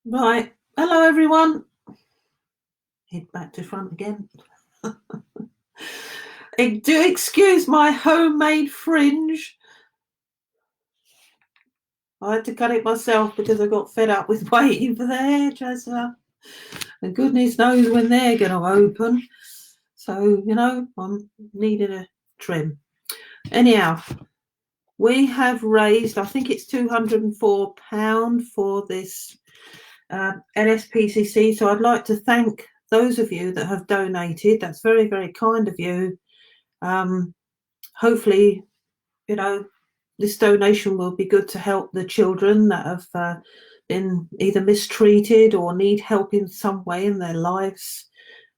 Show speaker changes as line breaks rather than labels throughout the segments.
Right. Hello, everyone. Head back to front again. Do excuse my homemade fringe. I had to cut it myself because I got fed up with waiting for the hairdresser. And goodness knows when they're going to open. So, I'm needing a trim. Anyhow, we have raised, I think it's £204 for this NSPCC. So I'd like to thank those of you that have donated. That's very, very kind of you. Hopefully, this donation will be good to help the children that have been either mistreated or need help in some way in their lives.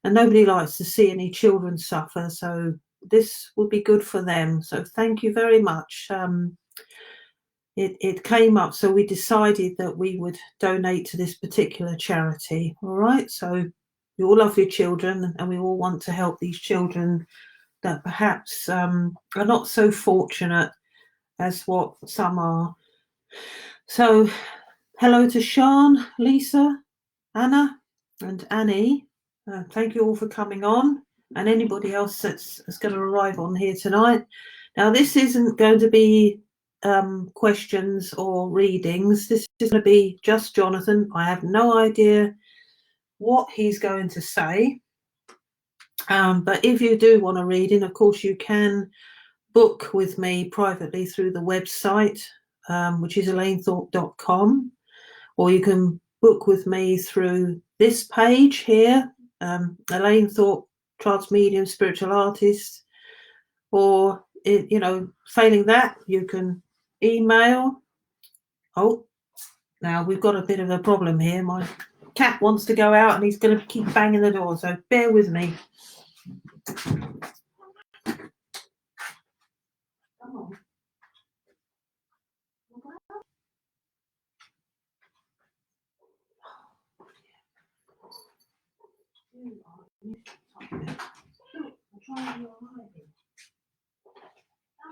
And nobody likes to see any children suffer. So this will be good for them. So thank you very much. It came up, so we decided that we would donate to this particular charity. All right. So we all love your children and we all want to help these children that perhaps are not so fortunate as what some are. So hello to Sean, Lisa, Anna and Annie. Thank you all for coming on, and anybody else that's going to arrive on here tonight. Now, this isn't going to be questions or readings. This is going to be just Jonathan. I have no idea what he's going to say. But if you do want a reading, of course, you can book with me privately through the website, which is ElaineThorpe.com, or you can book with me through this page here, Elaine Thorpe, Trance Medium, Spiritual Artist, or, failing that, you can email. Oh, now we've got a bit of a problem here. My cat wants to go out and he's going to keep banging the door, so bear with me. Come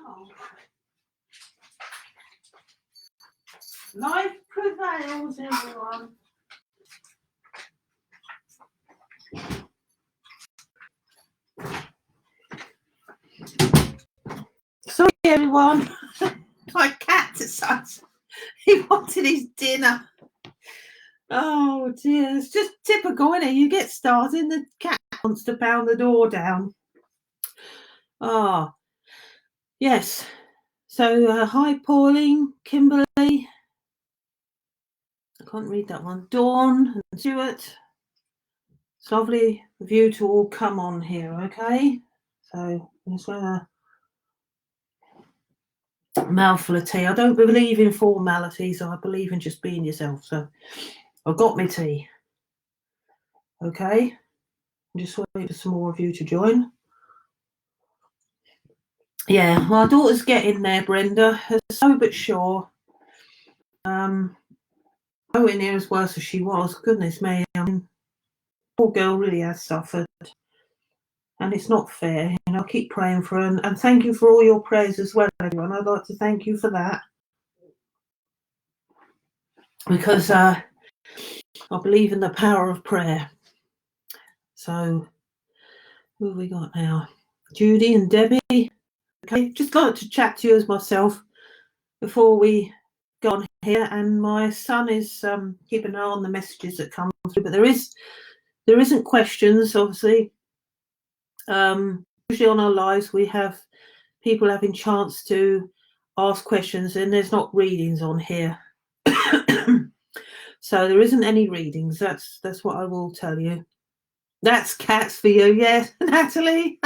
on. Life prevails, everyone. Sorry, everyone. My cat decided he wanted his dinner. Oh dear, it's just typical, isn't it? You get started and the cat wants to pound the door down. Yes. So hi, Pauline, Kimberly. I can't read that one. Dawn and Stuart. It's lovely of you to all come on here, okay? So I'm just going to mouthful of tea. I don't believe in formalities. I believe in just being yourself. So I've got my tea. Okay. I'm just waiting for some more of you to join. Yeah, my daughter's getting there, Brenda. So but sure. Nowhere near as worse as she was. Goodness me. I mean, poor girl really has suffered. And it's not fair. I keep praying for her. And thank you for all your prayers as well, everyone. I'd like to thank you for that. Because I believe in the power of prayer. So, who have we got now? Judy and Debbie. Okay, just like to chat to you as myself before we go on here. And my son is keeping an eye on the messages that come through. But there isn't questions, obviously. Usually on our lives, we have people having chance to ask questions, and there's not readings on here. So there isn't any readings. That's what I will tell you. That's cats for you, yes, Natalie.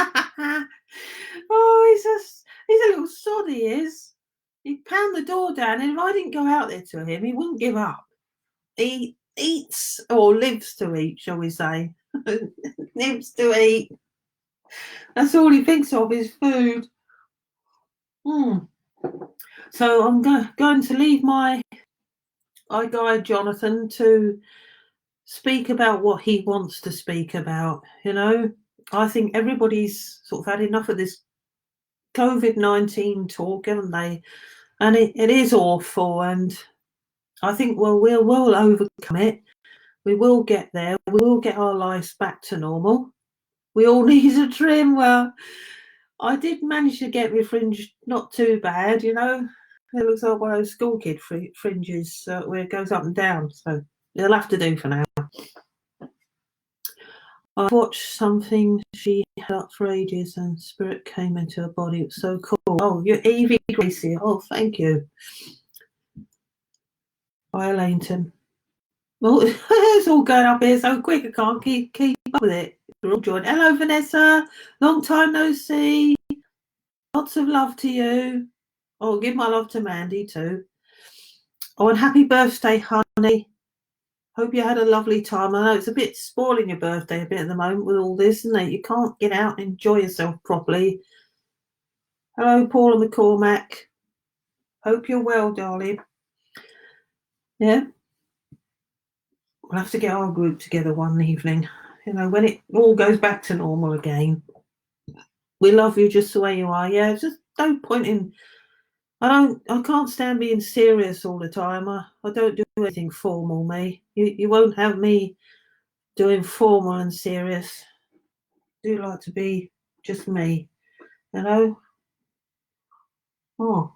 Oh, he's a little sod, he is. He'd pound the door down, and if I didn't go out there to him, he wouldn't give up. He eats, or lives to eat, shall we say. Lives to eat. That's all he thinks of is food. So I'm going to leave my guy Jonathan to speak about what he wants to speak about. I think everybody's sort of had enough of this COVID-19 talk, haven't they? And it is awful, and I think we'll overcome it. We will get there. We will get our lives back to normal. We all need a trim. Well, I did manage to get my fringe not too bad, you know. It looks like one of those school kid fringes where it goes up and down. So it'll have to do for now. I watched something she had up for ages and spirit came into her body. It was so cool. Oh, you're Evie Gracie. Oh, thank you. Bye, Elaine. Well, it's all going up here so quick. I can't keep up with it. We're all joined. Hello, Vanessa. Long time no see. Lots of love to you. Oh, give my love to Mandy too. Oh, and happy birthday, honey. Hope you had a lovely time. I know it's a bit spoiling your birthday a bit at the moment with all this, isn't it? You can't get out and enjoy yourself properly. Hello, Paula McCormack. Hope you're well, darling. Yeah. We'll have to get our group together one evening. You know, when it all goes back to normal again. We love you just the way you are. Yeah, just don't point in. I can't stand being serious all the time. I don't do anything formal, me. You won't have me doing formal and serious. I do like to be just me, you know? Oh.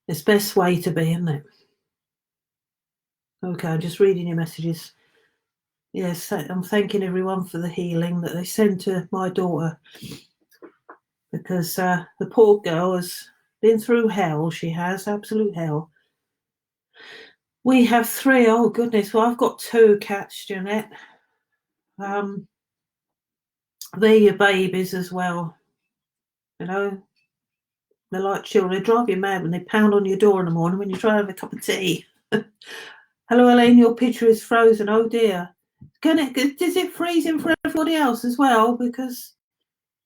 It's the best way to be, isn't it? Okay, I'm just reading your messages. Yes, I'm thanking everyone for the healing that they send to my daughter. Because the poor girl has been through hell. She has, absolute hell. We have 3. Oh, goodness. Well, I've got 2 cats, Jeanette. They're your babies as well. You know, they're like children. They drive you mad when they pound on your door in the morning when you try to have a cup of tea. Hello, Elaine. Your picture is frozen. Oh, dear. Is it freezing for everybody else as well? Because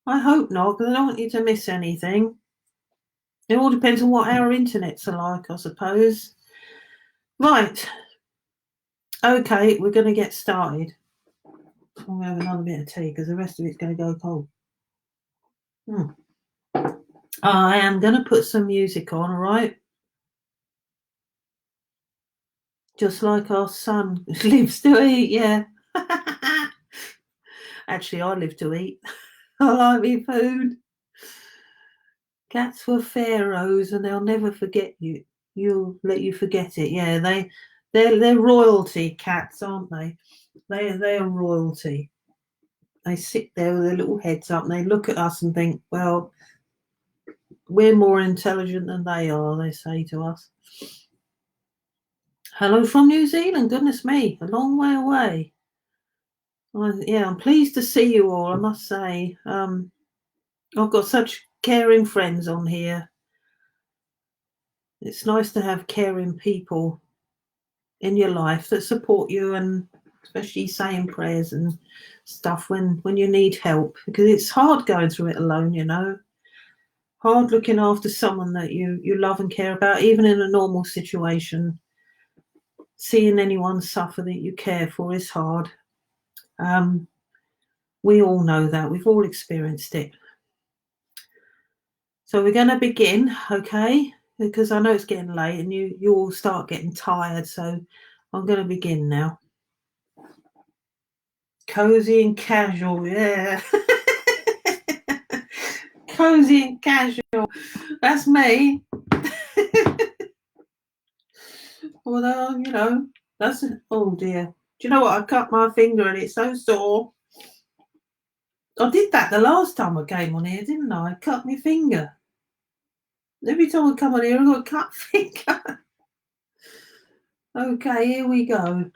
I hope not, because I don't want you to miss anything. It all depends on what our internets are like, I suppose. Right. Okay, we're going to get started. I'm going to have another bit of tea because the rest of it's going to go cold. I am going to put some music on, all right? Just like our son lives to eat, yeah. Actually, I live to eat. I like me food. Cats were pharaohs and they'll never forget you. You'll let you forget it. Yeah, they're royalty, cats, aren't they? They're royalty. They sit there with their little heads up and they look at us and think, well, we're more intelligent than they are, they say to us. Hello from New Zealand, goodness me, a long way away. Yeah, I'm pleased to see you all, I must say. I've got such caring friends on here. It's nice to have caring people in your life that support you and especially saying prayers and stuff when you need help, because it's hard going through it alone, you know. Hard looking after someone that you love and care about, even in a normal situation. Seeing anyone suffer that you care for is hard. We all know that. We've all experienced it. So we're going to begin, okay? Because I know it's getting late and you all start getting tired. So I'm going to begin now. Cozy and casual, yeah. Cozy and casual. That's me. Although, you know, that's, oh dear. Do you know what? I cut my finger and it's so sore. I did that the last time I came on here, didn't I? I cut my finger. Every time I come on here, I've got a cut finger. Okay, here we go.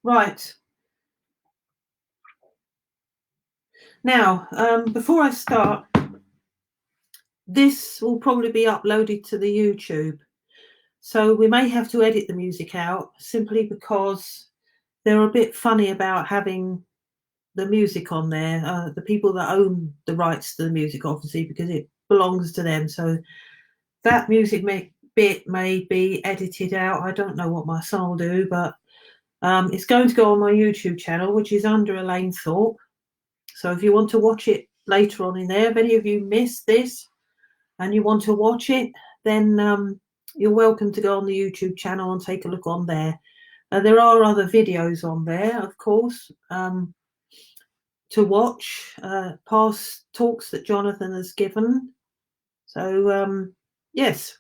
Right. Now, before I start, this will probably be uploaded to the YouTube. So we may have to edit the music out simply because they're a bit funny about having the music on there. The people that own the rights to the music, obviously, because it belongs to them. So that music bit may be edited out. I don't know what my son will do, but it's going to go on my YouTube channel, which is under Elaine Thorpe. So if you want to watch it later on in there, if any of you missed this and you want to watch it, then you're welcome to go on the YouTube channel and take a look on there. There are other videos on there, of course, to watch, past talks that Jonathan has given. So, yes,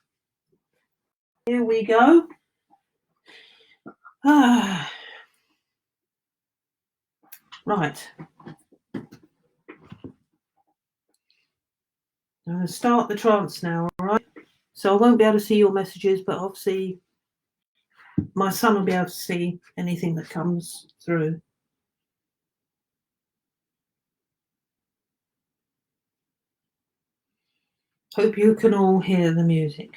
here we go. Right. I'm going to start the trance now, all right? So I won't be able to see your messages, but obviously my son will be able to see anything that comes through. Hope you can all hear the music.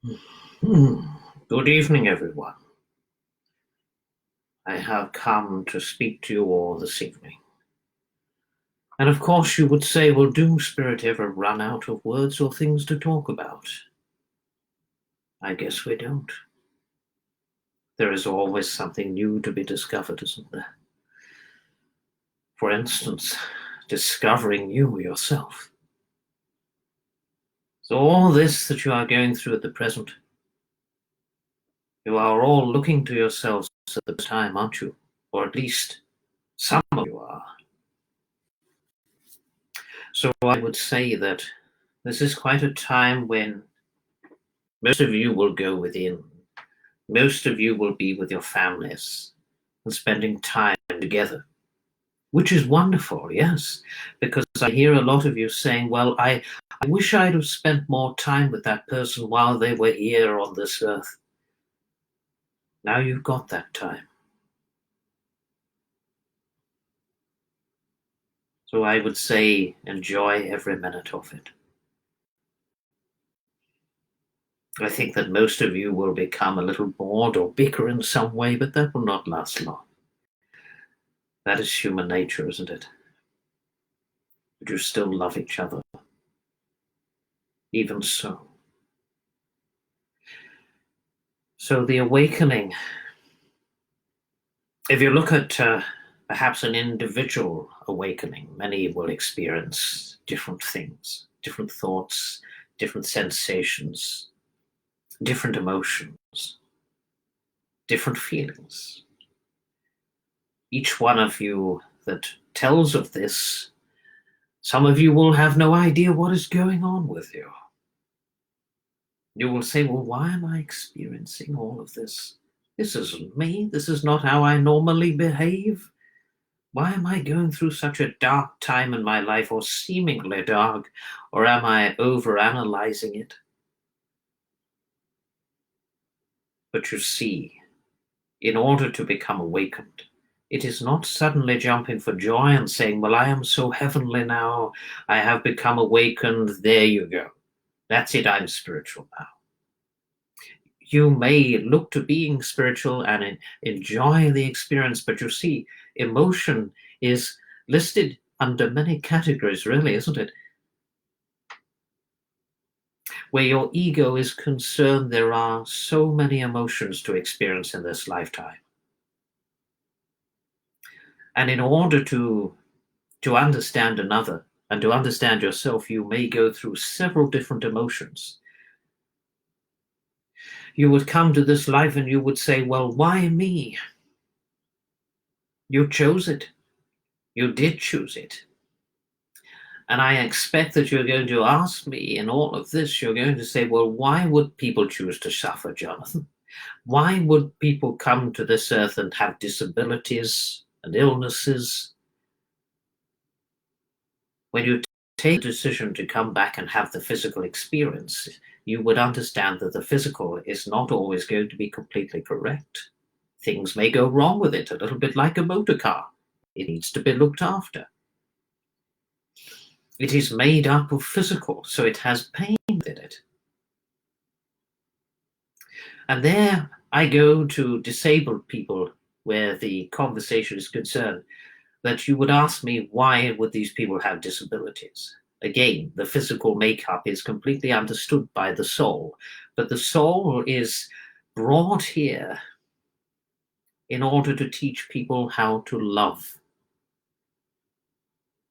Good evening, everyone. I have come to speak to you all this evening. And of course, you would say, will Doom Spirit ever run out of words or things to talk about? I guess we don't. There is always something new to be discovered, isn't there? For instance, discovering you yourself. So all this that you are going through at the present, you are all looking to yourselves at the time, aren't you? Or at least some of you are. So I would say that this is quite a time when most of you will go within. Most of you will be with your families and spending time together, which is wonderful, yes, because I hear a lot of you saying, well, I wish I'd have spent more time with that person while they were here on this earth. Now you've got that time. So I would say enjoy every minute of it. I think that most of you will become a little bored or bicker in some way, but that will not last long. That is human nature, isn't it? But you still love each other. Even so. So the awakening, if you look at perhaps an individual awakening, many will experience different things, different thoughts, different sensations, different emotions, different feelings. Each one of you that tells of this, some of you will have no idea what is going on with you. You will say, well, why am I experiencing all of this? This isn't me. This is not how I normally behave. Why am I going through such a dark time in my life, or seemingly dark, or am I overanalyzing it? But you see, in order to become awakened, it is not suddenly jumping for joy and saying, well, I am so heavenly now, I have become awakened, there you go. That's it, I'm spiritual now. You may look to being spiritual and enjoy the experience, but you see, emotion is listed under many categories, really, isn't it? Where your ego is concerned, there are so many emotions to experience in this lifetime. And in order to understand another and to understand yourself, you may go through several different emotions. You would come to this life and you would say, well, why me? You chose it. You did choose it. And I expect that you're going to ask me in all of this, you're going to say, well, why would people choose to suffer, Jonathan? Why would people come to this earth and have disabilities and illnesses? When you take the decision to come back and have the physical experience, you would understand that the physical is not always going to be completely correct. Things may go wrong with it, a little bit like a motor car. It needs to be looked after. It is made up of physical, so it has pain in it. And there I go to disabled people where the conversation is concerned, that you would ask me, why would these people have disabilities? Again, the physical makeup is completely understood by the soul, but the soul is brought here in order to teach people how to love.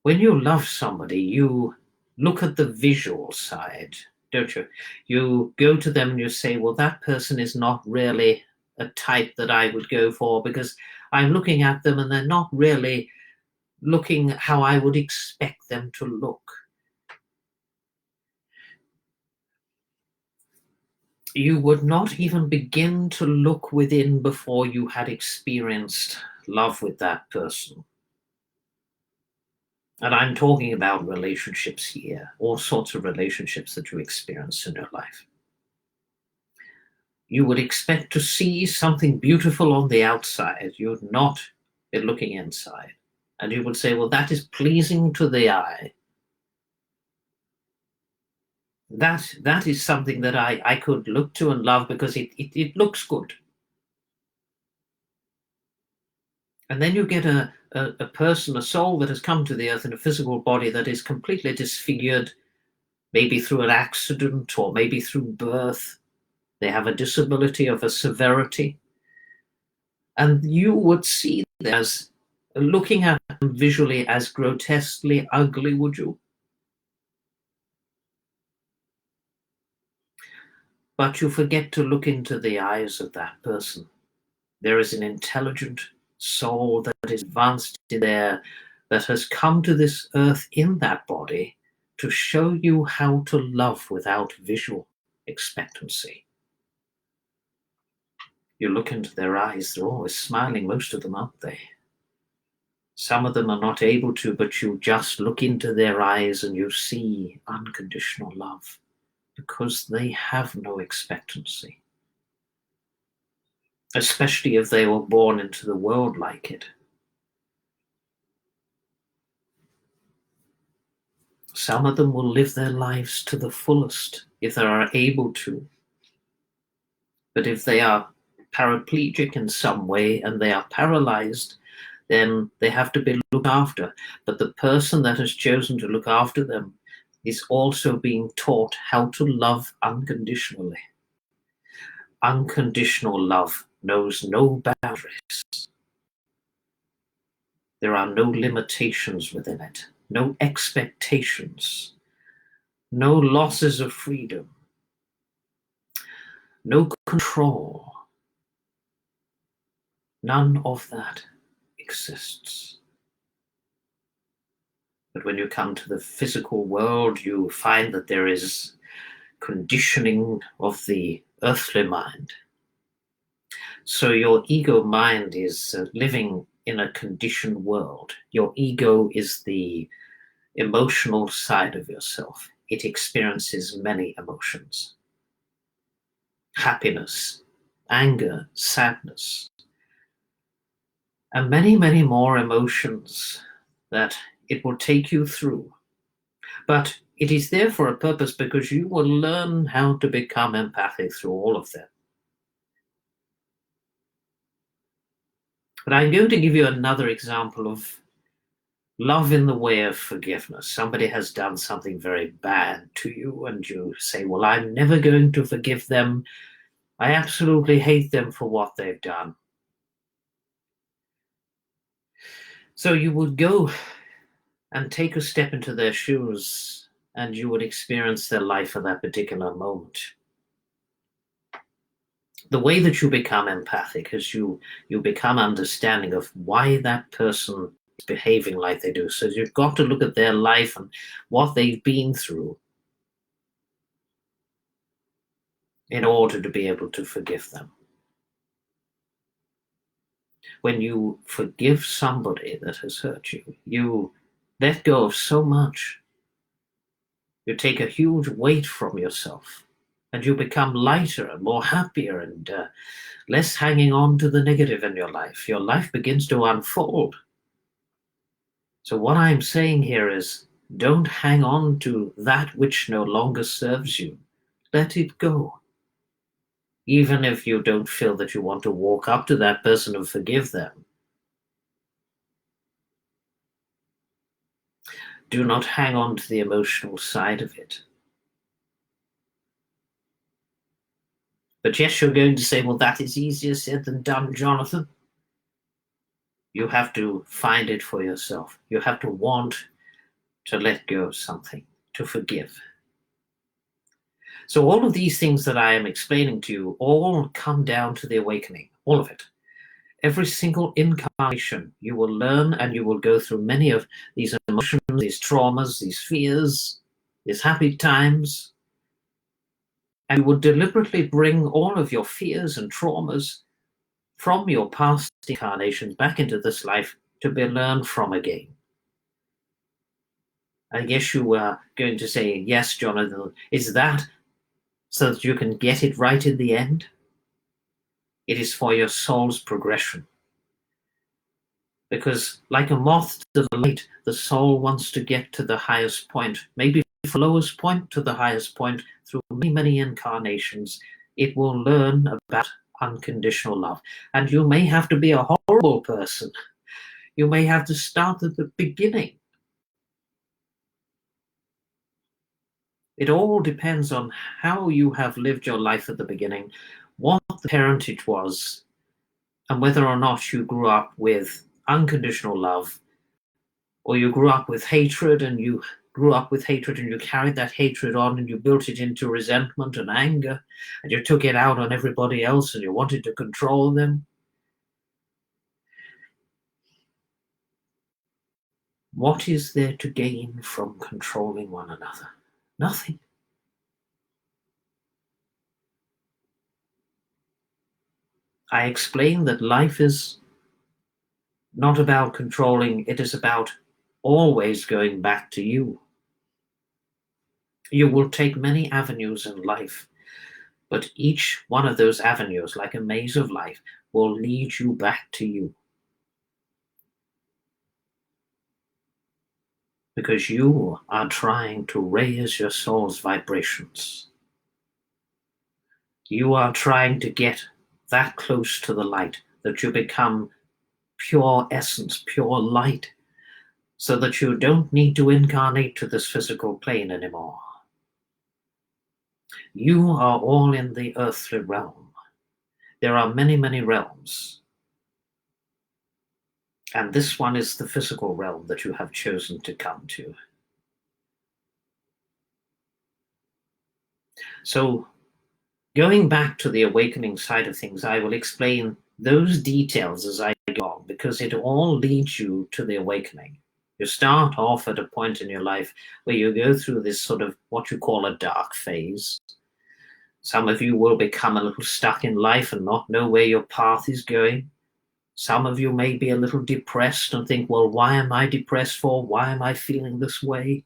When you love somebody, you look at the visual side, don't you? You go to them and you say, well, that person is not really a type that I would go for, because I'm looking at them and they're not really looking how I would expect them to look. You would not even begin to look within before you had experienced love with that person. And I'm talking about relationships here, all sorts of relationships that you experience in your life. You would expect to see something beautiful on the outside. You would not be looking inside. And you would say, well, that is pleasing to the eye. that is something that I could look to and love because it looks good. And then you get a person, a soul that has come to the earth in a physical body that is completely disfigured, maybe through an accident or maybe through birth. They have a disability of a severity. And you would see them as, looking at them visually, as grotesquely ugly, would you? But you forget to look into the eyes of that person. There is an intelligent soul that is advanced in there, that has come to this earth in that body to show you how to love without visual expectancy. You look into their eyes, they're always smiling, most of them, aren't they? Some of them are not able to, but you just look into their eyes and you see unconditional love because they have no expectancy. Especially if they were born into the world like it. Some of them will live their lives to the fullest if they are able to. But if they are paraplegic in some way and they are paralyzed, then they have to be looked after. But the person that has chosen to look after them is also being taught how to love unconditionally. Unconditional love knows no boundaries. There are no limitations within it, no expectations, no losses of freedom, no control. None of that exists. But when you come to the physical world, you find that there is conditioning of the earthly mind. So your ego mind is living in a conditioned world. Your ego is the emotional side of yourself. It experiences many emotions. Happiness, anger, sadness, and many, many more emotions that it will take you through. But it is there for a purpose, because you will learn how to become empathic through all of them. But I'm going to give you another example of love in the way of forgiveness. Somebody has done something very bad to you, and you say, well, I'm never going to forgive them. I absolutely hate them for what they've done. So you would go and take a step into their shoes, and you would experience their life at that particular moment. The way that you become empathic is you become understanding of why that person is behaving like they do. So you've got to look at their life and what they've been through in order to be able to forgive them. When you forgive somebody that has hurt you, you let go of so much. You take a huge weight from yourself, and you become lighter and more happier and less hanging on to the negative in your life. Your life begins to unfold. So what I'm saying here is, don't hang on to that which no longer serves you. Let it go. Even if you don't feel that you want to walk up to that person and forgive them. Do not hang on to the emotional side of it. But yes, you're going to say, well, that is easier said than done, Jonathan. You have to find it for yourself. You have to want to let go of something, to forgive. So all of these things that I am explaining to you all come down to the awakening, all of it. Every single incarnation, you will learn and you will go through many of these emotions, these traumas, these fears, these happy times. And you will deliberately bring all of your fears and traumas from your past incarnations back into this life to be learned from again. I guess you were going to say, yes, Jonathan, is that so that you can get it right in the end? It is for your soul's progression. Because like a moth to the light, the soul wants to get to the highest point, maybe from the lowest point to the highest point through many, many incarnations. It will learn about unconditional love. And you may have to be a horrible person. You may have to start at the beginning. It all depends on how you have lived your life at the beginning, what the parentage was, and whether or not you grew up with unconditional love, or you grew up with hatred and you carried that hatred on and you built it into resentment and anger, and you took it out on everybody else and you wanted to control them. What is there to gain from controlling one another? Nothing. I explained that life is not about controlling, it is about always going back to you. You will take many avenues in life, but each one of those avenues, like a maze of life, will lead you back to you. Because you are trying to raise your soul's vibrations. You are trying to get that close to the light that you become pure essence, pure light, so that you don't need to incarnate to this physical plane anymore. You are all in the earthly realm. There are many, many realms. And this one is the physical realm that you have chosen to come to. So, going back to the awakening side of things, I will explain those details as I go on, because it all leads you to the awakening. You start off at a point in your life where you go through this sort of what you call a dark phase. Some of you will become a little stuck in life and not know where your path is going. Some of you may be a little depressed and think, well, why am I depressed for? Why am I feeling this way?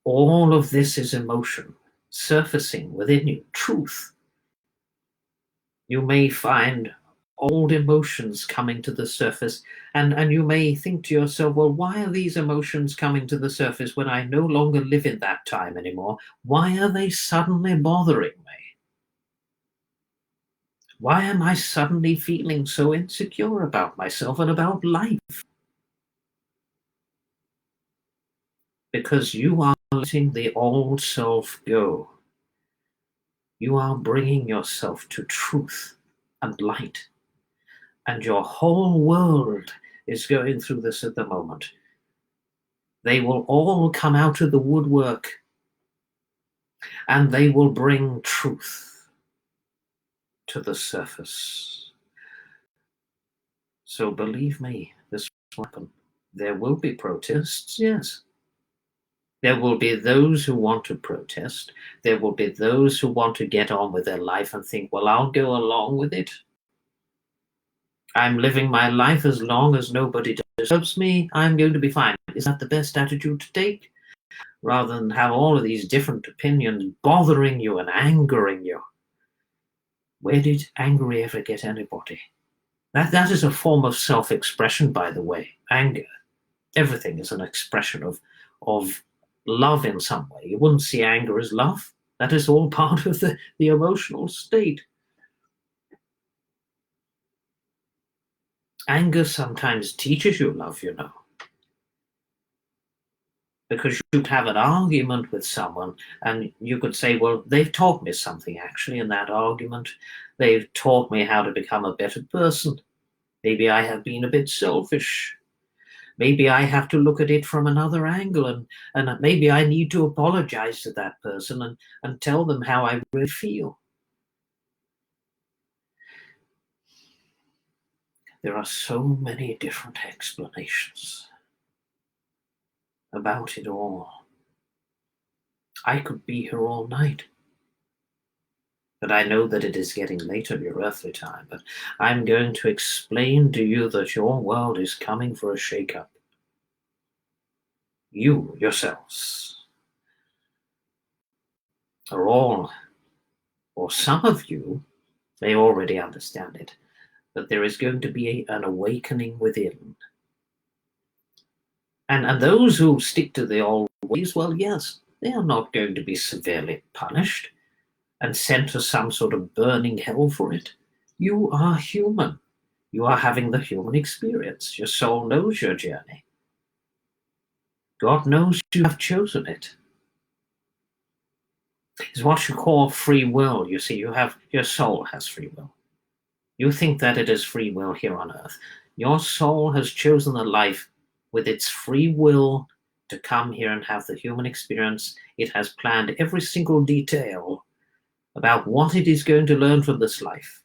All of this is emotion surfacing within you, truth. You may find old emotions coming to the surface, and you may think to yourself, well, why are these emotions coming to the surface when I no longer live in that time anymore? Why are they suddenly bothering me? Why am I suddenly feeling so insecure about myself and about life? Because you are letting the old self go. You are bringing yourself to truth and light. And your whole world is going through this at the moment. They will all come out of the woodwork and they will bring truth to the surface. So believe me, this will happen. There will be protests, yes. There will be those who want to protest. There will be those who want to get on with their life and think, well, I'll go along with it. I'm living my life as long as nobody disturbs me. I'm going to be fine. Is that the best attitude to take? Rather than have all of these different opinions bothering you and angering you. Where did anger ever get anybody? That is a form of self-expression, by the way. Anger. Everything is an expression of love in some way. You wouldn't see anger as love. That is all part of the emotional state. Anger sometimes teaches you love, you know. Because you could have an argument with someone and you could say, well, they've taught me something actually in that argument. They've taught me how to become a better person. Maybe I have been a bit selfish. Maybe I have to look at it from another angle, and maybe I need to apologize to that person and tell them how I really feel. There are so many different explanations about it all. I could be here all night. But I know that it is getting late on your earthly time, but I'm going to explain to you that your world is coming for a shake-up. You, yourselves, are all, or some of you, may already understand it, but there is going to be an awakening within. And those who stick to the old ways, well, yes, they are not going to be severely punished and sent to some sort of burning hell for it. You are human. You are having the human experience. Your soul knows your journey. God knows you have chosen it. It's what you call free will. You see, your soul has free will. You think that it is free will here on earth. Your soul has chosen a life with its free will to come here and have the human experience. It has planned every single detail about what it is going to learn from this life,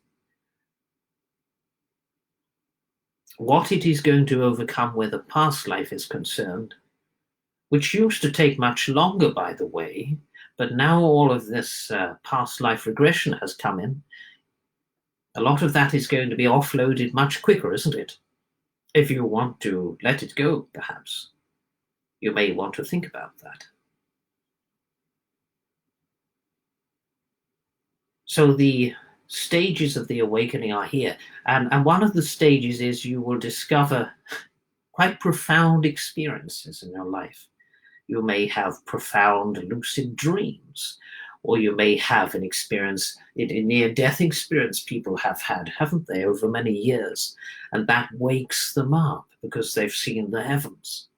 what it is going to overcome where the past life is concerned, which used to take much longer, by the way, but now all of this past life regression has come in. A lot of that is going to be offloaded much quicker, isn't it? If you want to let it go, perhaps, you may want to think about that. So the stages of the awakening are here. And one of the stages is you will discover quite profound experiences in your life. You may have profound lucid dreams, or you may have an experience, a near-death experience people have had, haven't they, over many years? And that wakes them up because they've seen the heavens,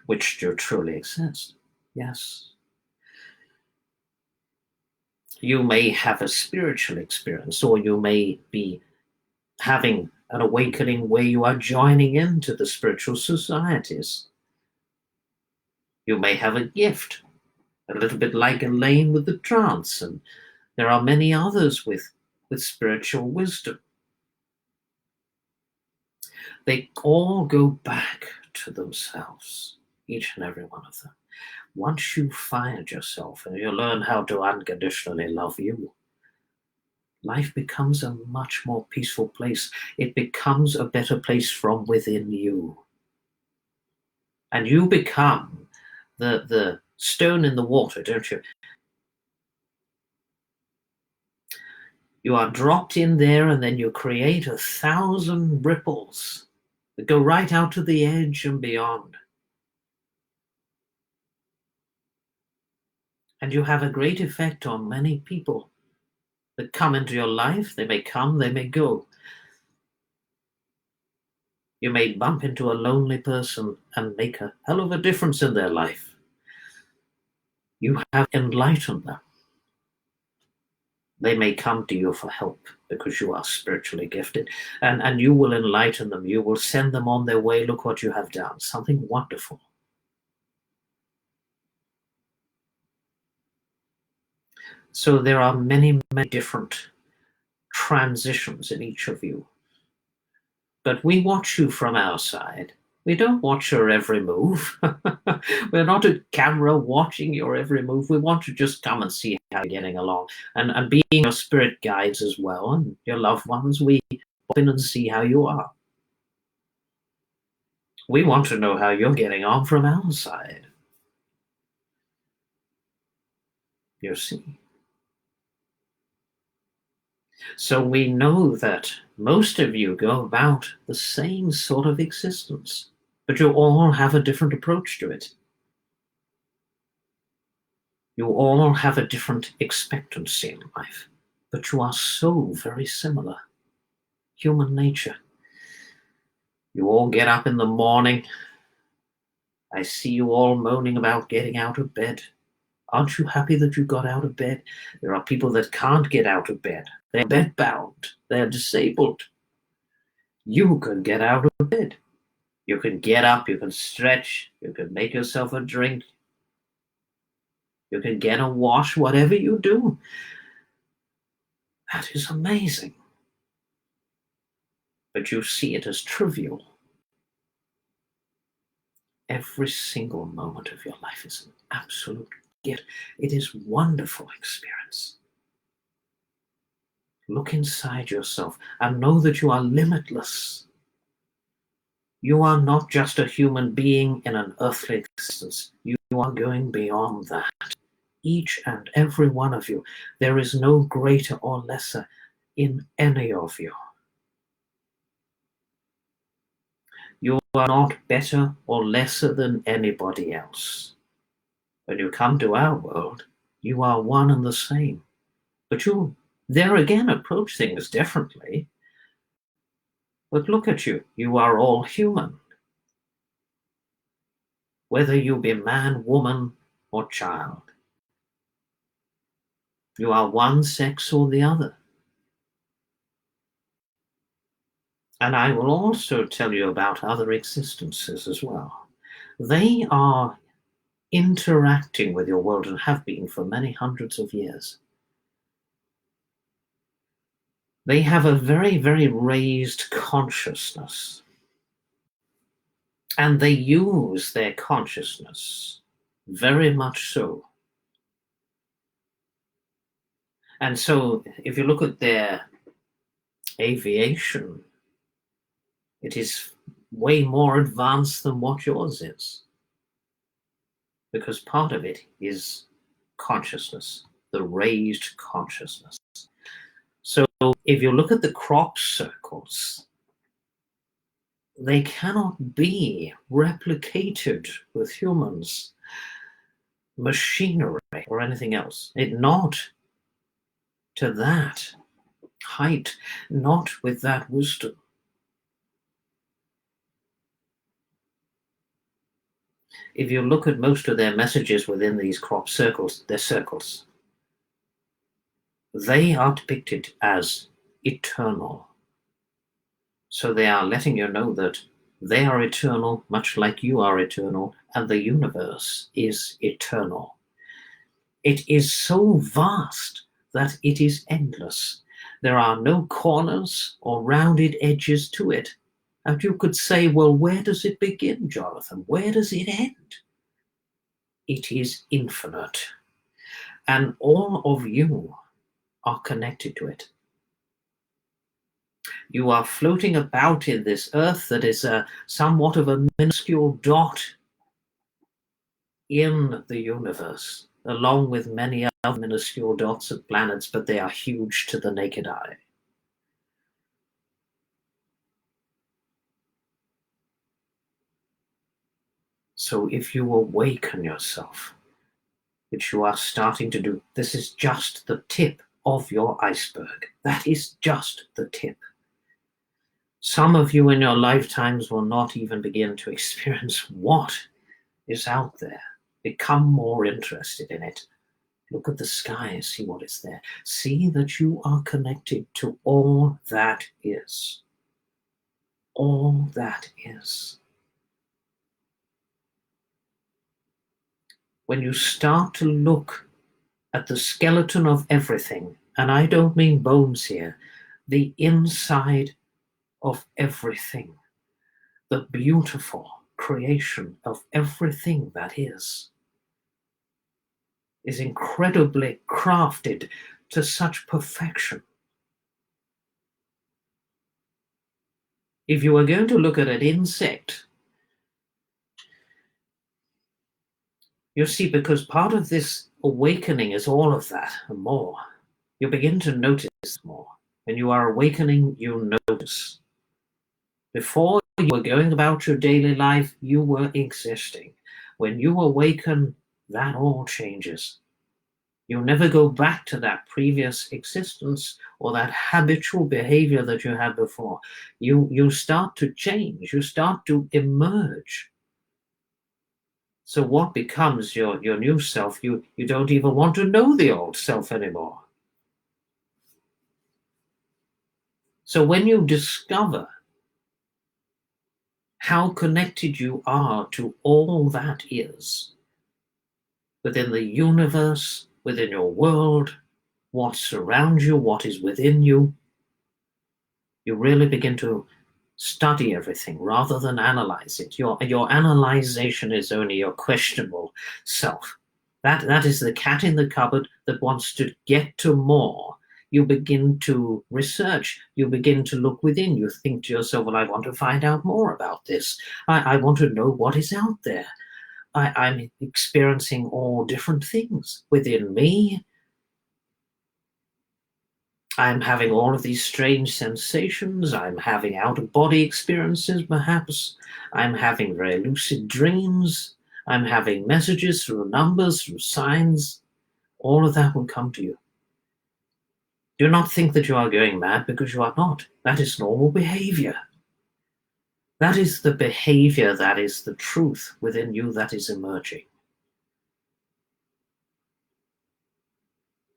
which do truly exist. Yes. You may have a spiritual experience, or you may be having an awakening where you are joining into the spiritual societies. You may have a gift, a little bit like Elaine with the trance, and there are many others with spiritual wisdom. They all go back to themselves, each and every one of them. Once you find yourself and you learn how to unconditionally love you, life becomes a much more peaceful place. It becomes a better place from within you. And you become the stone in the water, don't you? You are dropped in there, and then you create 1,000 ripples that go right out to the edge and beyond. And you have a great effect on many people that come into your life. They may come, they may go. You may bump into a lonely person and make a hell of a difference in their life. You have enlightened them. They may come to you for help because you are spiritually gifted, and you will enlighten them. You will send them on their way. Look what you have done. Something wonderful. So there are many, many different transitions in each of you. But we watch you from our side. We don't watch your every move. We're not a camera watching your every move. We want to just come and see how you're getting along. And being your spirit guides as well, and your loved ones, we pop in and see how you are. We want to know how you're getting on from our side. You see. So we know that most of you go about the same sort of existence, but you all have a different approach to it. You all have a different expectancy in life, but you are so very similar. Human nature. You all get up in the morning. I see you all moaning about getting out of bed. Aren't you happy that you got out of bed? There are people that can't get out of bed. They're bedbound. They're disabled. You can get out of bed. You can get up. You can stretch. You can make yourself a drink. You can get a wash, whatever you do. That is amazing. But you see it as trivial. Every single moment of your life is an absolute gift. It is a wonderful experience. Look inside yourself and know that you are limitless. You are not just a human being in an earthly existence. You are going beyond that. Each and every one of you. There is no greater or lesser in any of you. You are not better or lesser than anybody else. When you come to our world, you are one and the same. But you there again approach things differently. But look at you, you are all human. Whether you be man, woman, or child. You are one sex or the other. And I will also tell you about other existences as well. They are interacting with your world and have been for many hundreds of years. They have a very, very raised consciousness. And they use their consciousness very much so. And so if you look at their aviation, it is way more advanced than what yours is. Because part of it is consciousness, the raised consciousness. So if you look at the crop circles, they cannot be replicated with humans, machinery, or anything else. Not to that height, not with that wisdom. If you look at most of their messages within these crop circles, they're circles. They are depicted as eternal. So they are letting you know that they are eternal, much like you are eternal, and the universe is eternal. It is so vast that it is endless. There are no corners or rounded edges to it. And you could say, well, where does it begin, Jonathan? Where does it end? It is infinite. And all of you are connected to it. You are floating about in this earth that is somewhat of a minuscule dot in the universe, along with many other minuscule dots of planets, but they are huge to the naked eye. So if you awaken yourself, which you are starting to do, this is just the tip of your iceberg. That is just the tip. Some of you in your lifetimes will not even begin to experience what is out there. Become more interested in it. Look at the sky, see what is there. See that you are connected to all that is. All that is. When you start to look at the skeleton of everything, and I don't mean bones here, the inside of everything, the beautiful creation of everything that is incredibly crafted to such perfection. If you are going to look at an insect, you see, because part of this awakening is all of that and more. You begin to notice more. When you are awakening, you notice. Before you were going about your daily life, you were existing. When you awaken, that all changes. You never go back to that previous existence or that habitual behavior that you had before. You start to change. You start to emerge. So what becomes your new self? You don't even want to know the old self anymore. So when you discover how connected you are to all that is, within the universe, within your world, what surrounds you, what is within you, you really begin to study everything rather than analyze it. Your analyzation is only your questionable self. That is the cat in the cupboard that wants to get to more. You begin to research, you begin to look within, you think to yourself, well, I want to find out more about this. I want to know what is out there. I'm experiencing all different things within me. I'm having all of these strange sensations. I'm having out-of-body experiences, perhaps. I'm having very lucid dreams. I'm having messages through numbers, through signs. All of that will come to you. Do not think that you are going mad, because you are not. That is normal behavior. That is the behavior, that is the truth within you that is emerging.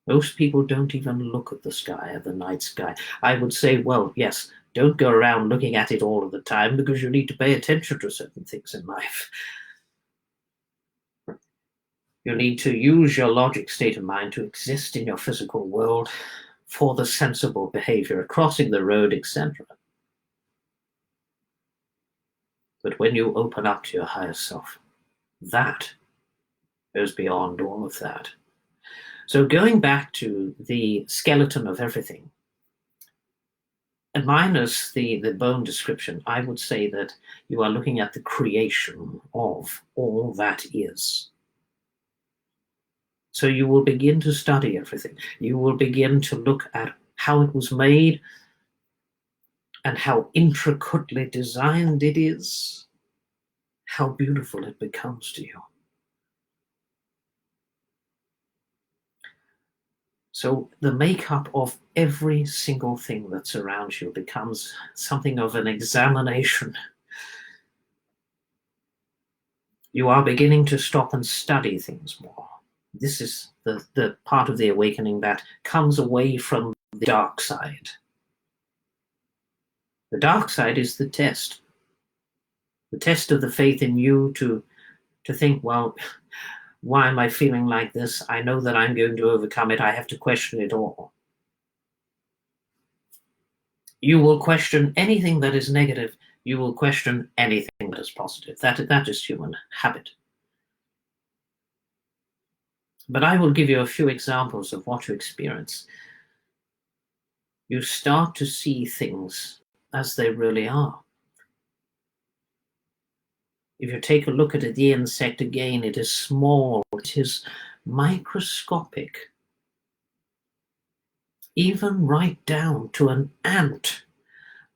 Most people don't even look at the sky, at the night sky. I would say, well, yes, don't go around looking at it all of the time, because you need to pay attention to certain things in life. You need to use your logic state of mind to exist in your physical world for the sensible behavior, crossing the road, etc. But when you open up to your higher self, that goes beyond all of that. So going back to the skeleton of everything, and minus the bone description, I would say that you are looking at the creation of all that is. So you will begin to study everything. You will begin to look at how it was made and how intricately designed it is, how beautiful it becomes to you. So the makeup of every single thing that surrounds you becomes something of an examination. You are beginning to stop and study things more. This is the part of the awakening that comes away from the dark side. The dark side is the test of the faith in you to think, well, why am I feeling like this? I know that I'm going to overcome it. I have to question it all. You will question anything that is negative. You will question anything that is positive. That is human habit. But I will give you a few examples of what you experience. You start to see things as they really are. If you take a look at the insect again, it is small, it is microscopic, even right down to an ant.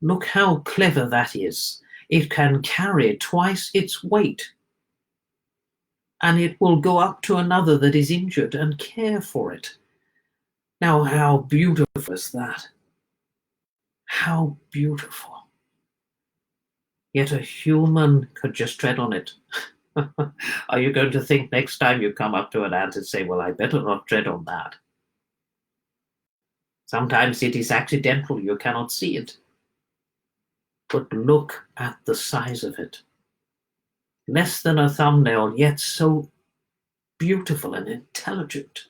Look how clever that is. It can carry twice its weight, and it will go up to another that is injured and care for it. Now, how beautiful is that? How beautiful. Yet a human could just tread on it. Are you going to think next time you come up to an ant and say, well, I better not tread on that? Sometimes it is accidental, you cannot see it. But look at the size of it. Less than a thumbnail, yet so beautiful and intelligent.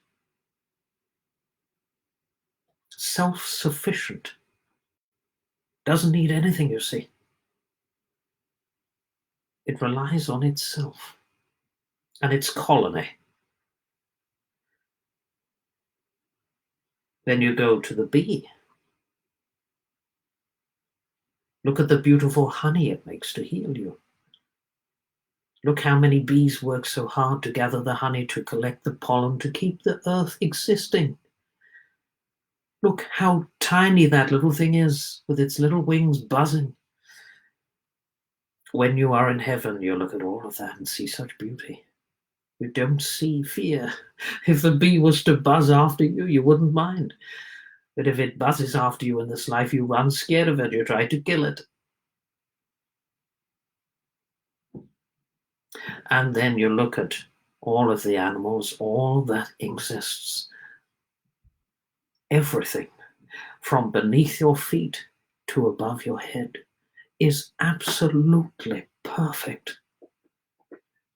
Self-sufficient. Doesn't need anything, you see. It relies on itself and its colony. Then you go to the bee. Look at the beautiful honey it makes to heal you. Look how many bees work so hard to gather the honey, to collect the pollen, to keep the earth existing. Look how tiny that little thing is, with its little wings buzzing. When you are in heaven, you look at all of that and see such beauty. You don't see fear. If the bee was to buzz after you, you wouldn't mind. But if it buzzes after you in this life, you run scared of it, you try to kill it. And then you look at all of the animals, all that exists. Everything from beneath your feet to above your head is absolutely perfect.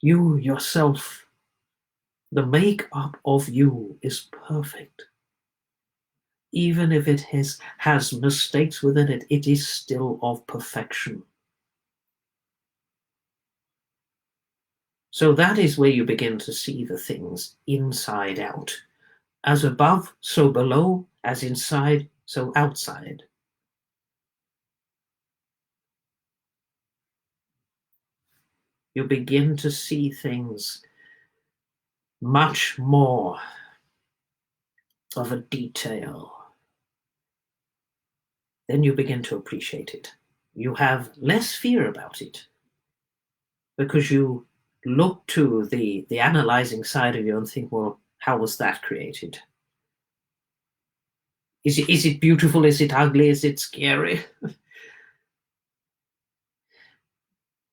You yourself, the make-up of you is perfect. Even if it has mistakes within it, it is still of perfection. So that is where you begin to see the things inside out. As above, so below, as inside, so outside. You begin to see things much more of a detail. then you begin to appreciate it. You have less fear about it because you look to the analyzing side of you and think, well, how was that created? Is it beautiful? Is it ugly? Is it scary?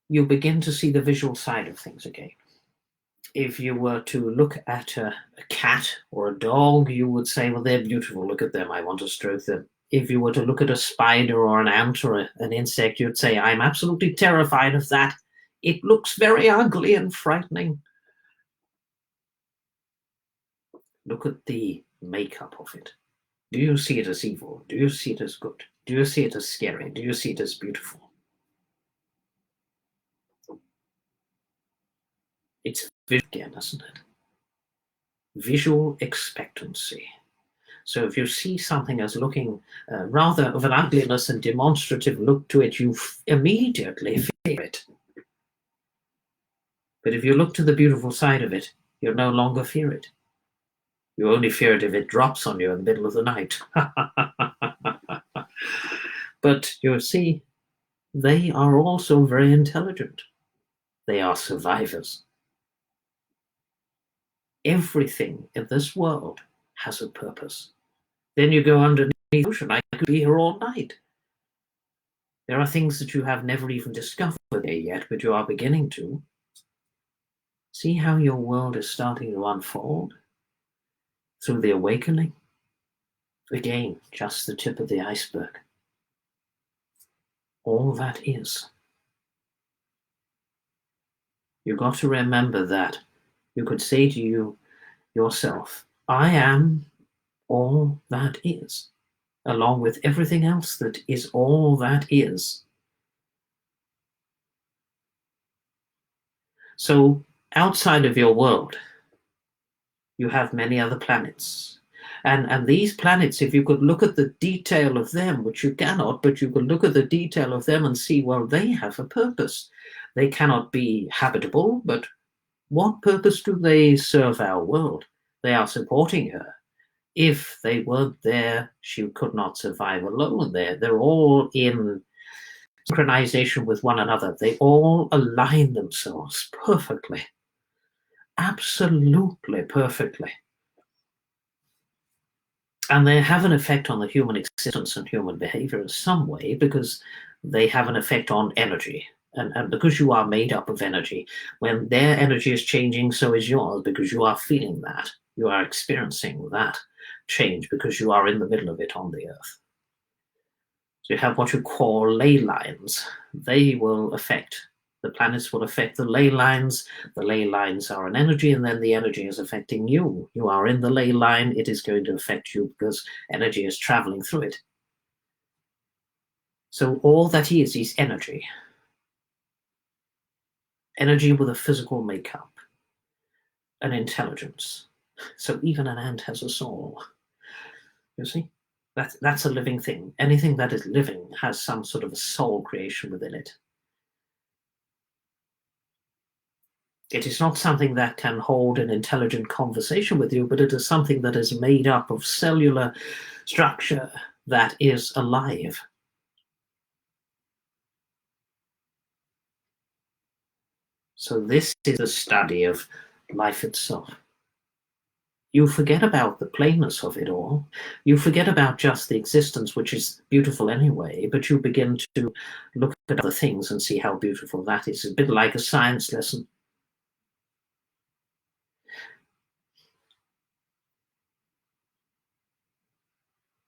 You begin to see the visual side of things again. If you were to look at a cat or a dog, you would say, well, they're beautiful. Look at them. I want to stroke them. If you were to look at a spider or an ant or an insect, you'd say, I'm absolutely terrified of that. It looks very ugly and frightening. Look at the makeup of it. Do you see it as evil? Do you see it as good? Do you see it as scary? Do you see it as beautiful? It's visual again, isn't it? Visual expectancy. So if you see something as looking rather of an ugliness and demonstrative look to it, you immediately fear it. But if you look to the beautiful side of it, you no longer fear it. You only fear it if it drops on you in the middle of the night. But you see, they are also very intelligent. They are survivors. Everything in this world has a purpose. Then you go underneath the ocean. I could be here all night. There are things that you have never even discovered there yet, but you are beginning to. See how your world is starting to unfold through the awakening? Again, just the tip of the iceberg. All that is. You've got to remember that. You could say to you yourself, I am all that is, along with everything else that is all that is. So outside of your world, you have many other planets. And these planets, if you could look at the detail of them, which you cannot, but you could look at the detail of them and see, well, they have a purpose. They cannot be habitable, but what purpose do they serve our world? They are supporting her. If they weren't there, she could not survive alone. They're all in synchronization with one another. They all align themselves perfectly. Absolutely perfectly. And they have an effect on the human existence and human behavior in some way because they have an effect on energy. And because you are made up of energy, when their energy is changing, so is yours, because you are feeling that. You are experiencing that change because you are in the middle of it on the earth. So you have what you call ley lines. They will affect, the planets will affect the ley lines. The ley lines are an energy, and then the energy is affecting you. You are in the ley line, it is going to affect you because energy is traveling through it. So all that is energy. Energy with a physical makeup, an intelligence. So even an ant has a soul. You see? That's a living thing. Anything that is living has some sort of a soul creation within it. It is not something that can hold an intelligent conversation with you, but it is something that is made up of cellular structure that is alive. So this is a study of life itself. You forget about the plainness of it all. You forget about just the existence, which is beautiful anyway, but you begin to look at other things and see how beautiful that is. It's a bit like a science lesson.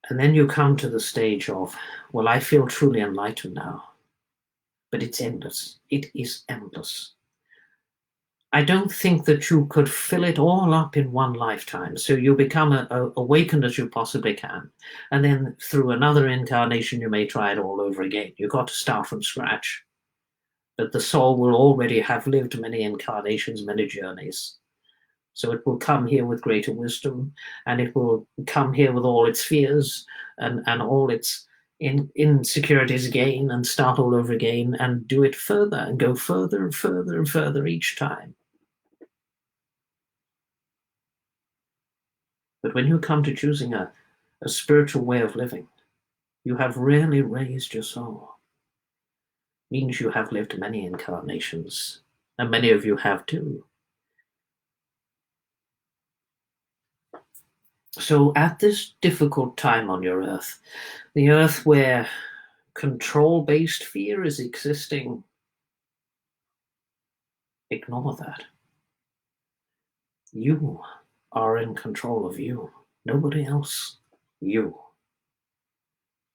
And then you come to the stage of, well, I feel truly enlightened now. But it's endless. It is endless. I don't think that you could fill it all up in one lifetime. So you become awakened as you possibly can. And then through another incarnation, you may try it all over again. You've got to start from scratch. But the soul will already have lived many incarnations, many journeys. So it will come here with greater wisdom, and it will come here with all its fears and all its insecurities again, and start all over again and do it further and go further and further and further each time. But when you come to choosing a spiritual way of living, You have really raised your soul. Means you have lived many incarnations, and many of you have too. So at this difficult time on your earth, the earth where control-based fear is existing, ignore that. You are in control of you. Nobody else. You.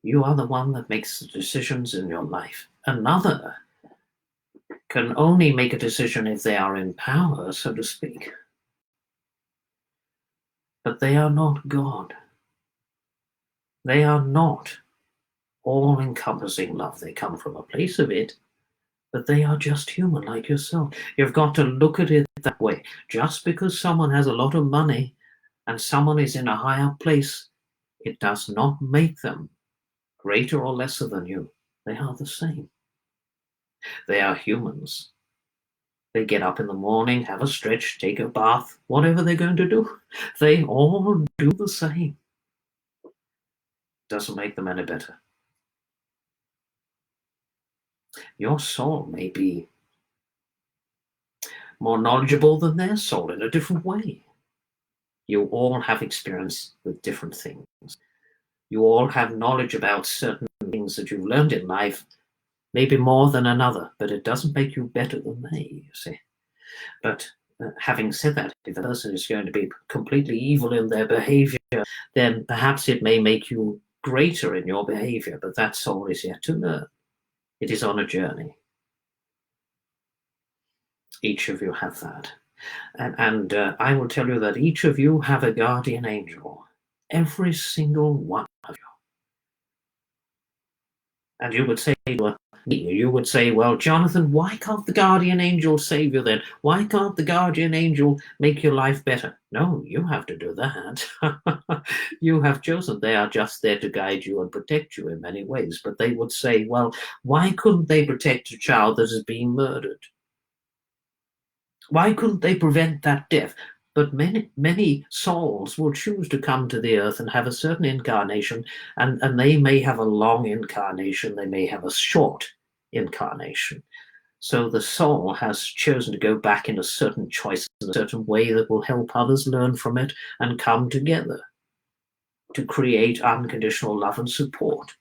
You are the one that makes the decisions in your life. Another can only make a decision if they are in power, so to speak. But they are not God. They are not all-encompassing love. They come from a place of it, but they are just human like yourself. You've got to look at it that way. Just because someone has a lot of money and someone is in a higher place, it does not make them greater or lesser than you. They are the same. They are humans. They get up in the morning, have a stretch, take a bath, whatever they're going to do. They all do the same. Doesn't make them any better. Your soul may be more knowledgeable than their soul in a different way. You all have experience with different things. You all have knowledge about certain things that you've learned in life, maybe more than another, but it doesn't make you better than they, you see. But having said that, if a person is going to be completely evil in their behavior, then perhaps it may make you greater in your behavior, but that soul is yet to learn. It is on a journey. Each of you have that. And I will tell you that each of you have a guardian angel. Every single one of you. And you would say, well, Jonathan, why can't the guardian angel save you then? Why can't the guardian angel make your life better? No, you have to do that. You have chosen. They are just there to guide you and protect you in many ways. But they would say, well, why couldn't they protect a child that is being murdered? Why couldn't they prevent that death? But many souls will choose to come to the earth and have a certain incarnation, and they may have a long incarnation, they may have a short incarnation. So the soul has chosen to go back in a certain choice, in a certain way that will help others learn from it and come together to create unconditional love and support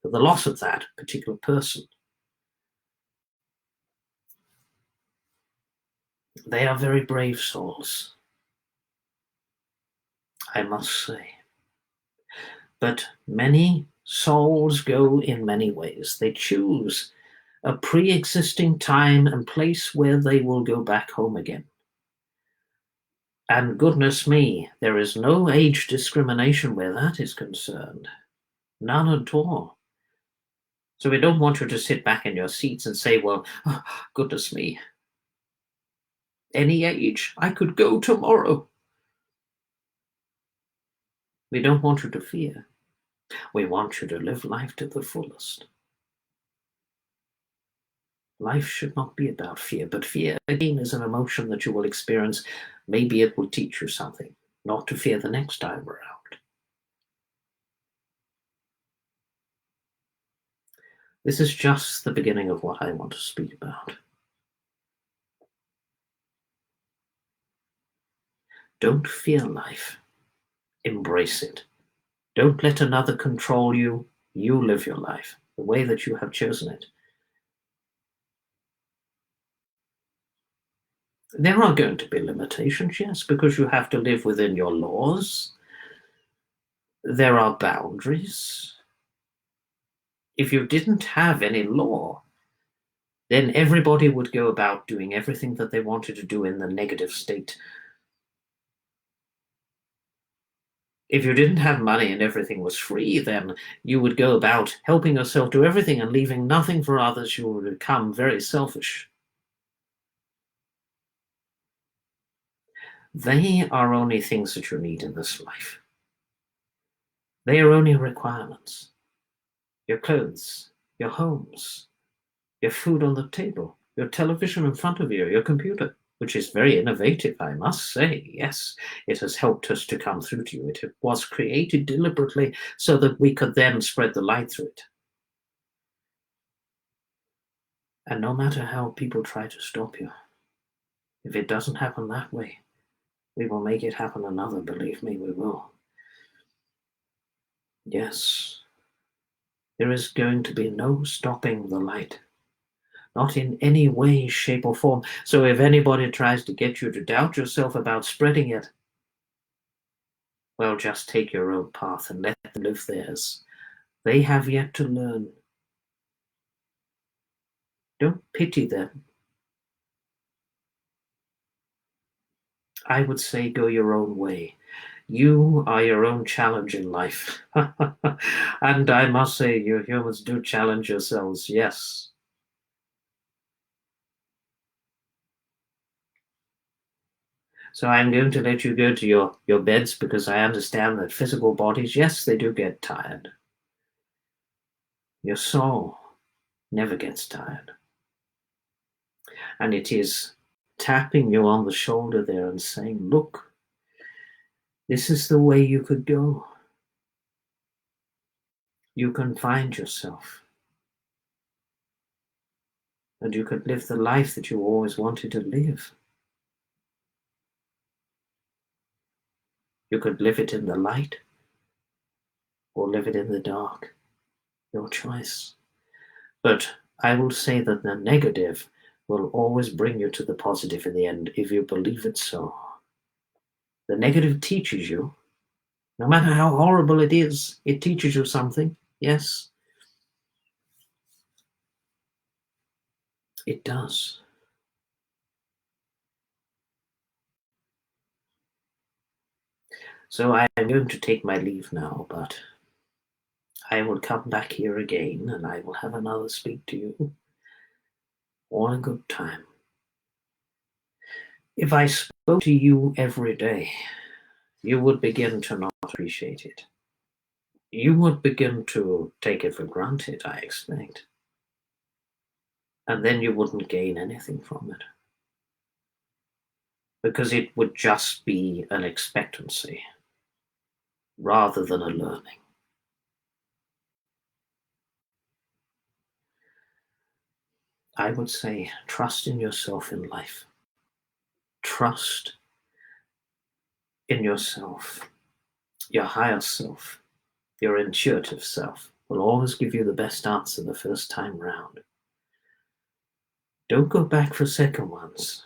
for the loss of that particular person. They are very brave souls, I must say. But many souls go in many ways. They choose a pre-existing time and place where they will go back home again. And goodness me, there is no age discrimination where that is concerned. None at all. So we don't want you to sit back in your seats and say, well, oh, goodness me, any age, I could go tomorrow. We don't want you to fear. We want you to live life to the fullest. Life should not be about fear, but fear, again, is an emotion that you will experience. Maybe it will teach you something, not to fear the next time around. This is just the beginning of what I want to speak about. Don't fear life. Embrace it. Don't let another control you. You live your life the way that you have chosen it. There are going to be limitations, yes, because you have to live within your laws. There are boundaries. If you didn't have any law, then everybody would go about doing everything that they wanted to do in the negative state. If you didn't have money and everything was free, then you would go about helping yourself to everything and leaving nothing for others. You would become very selfish. They are only things that you need in this life. They are only requirements. Your clothes, your homes, your food on the table, your television in front of you, your computer. which is very innovative, I must say. Yes, it has helped us to come through to you. It was created deliberately so that we could then spread the light through it. And no matter how people try to stop you, if it doesn't happen that way, we will make it happen another. Believe me, we will. Yes, there is going to be no stopping the light. Not in any way, shape, or form. So if anybody tries to get you to doubt yourself about spreading it, well, just take your own path and let them live theirs. They have yet to learn. Don't pity them. I would say go your own way. You are your own challenge in life. And I must say, you humans do challenge yourselves, yes. So I'm going to let you go to your beds because I understand that physical bodies, yes, they do get tired. Your soul never gets tired. And it is tapping you on the shoulder there and saying, look, this is the way you could go. You can find yourself. And you could live the life that you always wanted to live. You could live it in the light or live it in the dark. Your choice. But I will say that the negative will always bring you to the positive in the end if you believe it so. The negative teaches you, no matter how horrible it is, it teaches you something. Yes, it does. So I am going to take my leave now, but I will come back here again and I will have another speak to you. All in good time. If I spoke to you every day, you would begin to not appreciate it. You would begin to take it for granted, I expect. And then you wouldn't gain anything from it. Because it would just be an expectancy rather than a learning. I would say trust in yourself in life. Trust in yourself. Your higher self, your intuitive self, will always give you the best answer the first time round. Don't go back for second ones.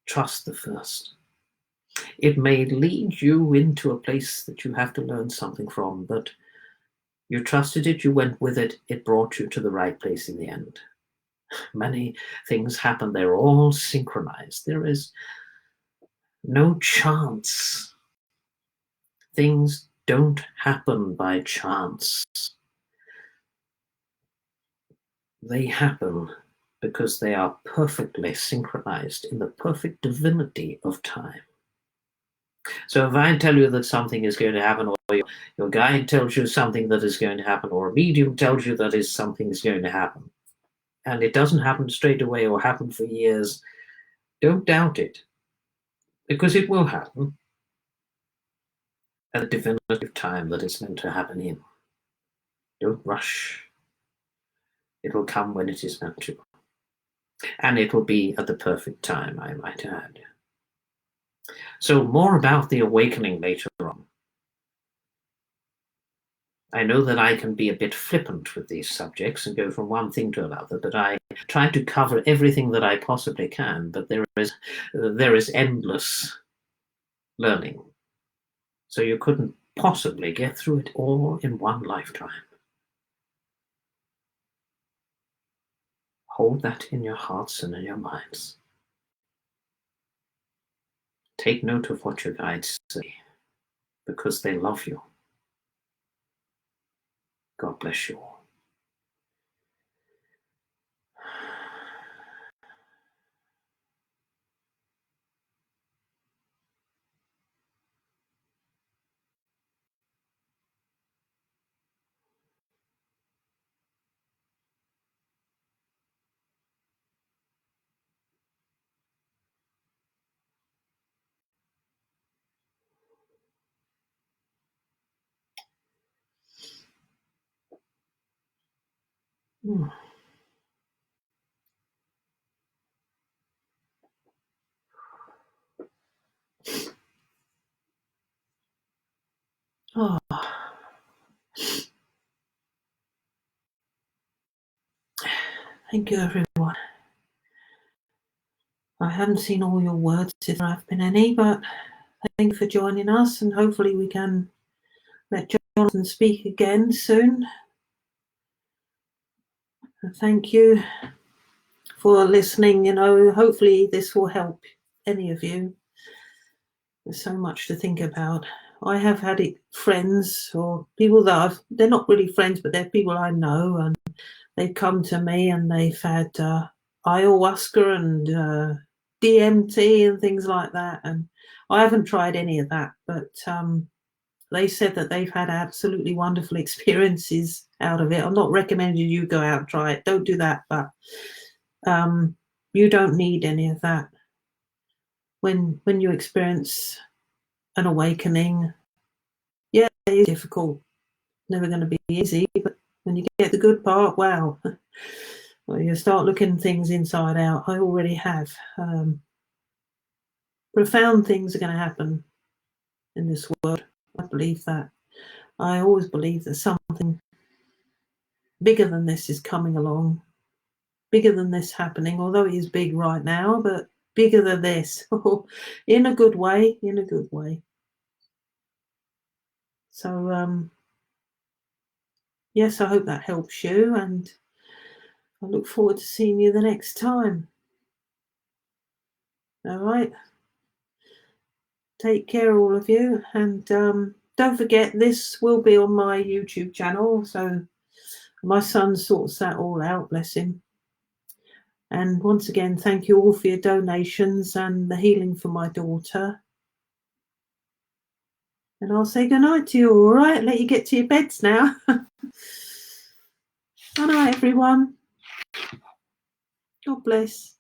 Trust the first. It may lead you into a place that you have to learn something from, but you trusted it, you went with it, it brought you to the right place in the end. Many things happen, they're all synchronized. There is no chance. Things don't happen by chance. They happen because they are perfectly synchronized in the perfect divinity of time. So if I tell you that something is going to happen, or your guide tells you something that is going to happen, or a medium tells you that something is going to happen, and it doesn't happen straight away or happen for years, don't doubt it, because it will happen at the divinity of time that it's meant to happen in. Don't rush. It will come when it is meant to. And it will be at the perfect time, I might add. So more about the awakening later on. I know that I can be a bit flippant with these subjects and go from one thing to another, but I try to cover everything that I possibly can, but there is endless learning. So you couldn't possibly get through it all in one lifetime. Hold that in your hearts and in your minds. Take note of what your guides say, because they love you. God bless you all.
Mm. Oh. Thank you, everyone. I haven't seen all your words if there have been any, but thank you for joining us, and hopefully we can let Jonathan speak again soon. And thank you for listening. You know, hopefully this will help any of you. There's so much to think about. I have had friends or people that they're not really friends, but they're people I know, and they've come to me and they've had ayahuasca and DMT and things like that. And I haven't tried any of that, but they said that they've had absolutely wonderful experiences out of it. I'm not recommending you go out and try it. Don't do that, but you don't need any of that. When you experience an awakening, yeah, it's difficult, never going to be easy, but when you get the good part, wow. Well, you start looking things inside out. I already have. Profound things are going to happen in this world. I believe that. I always believe that something bigger than this is coming along, bigger than this happening, although it is big right now, but bigger than this, in a good way, in a good way. So, yes, I hope that helps you, and I look forward to seeing you the next time. All right. Take care, all of you, and don't forget, this will be on my YouTube channel, so my son sorts that all out, bless him. And once again, thank you all for your donations and the healing for my daughter. And I'll say goodnight to you, all right? Let you get to your beds now. Good night, everyone. God bless.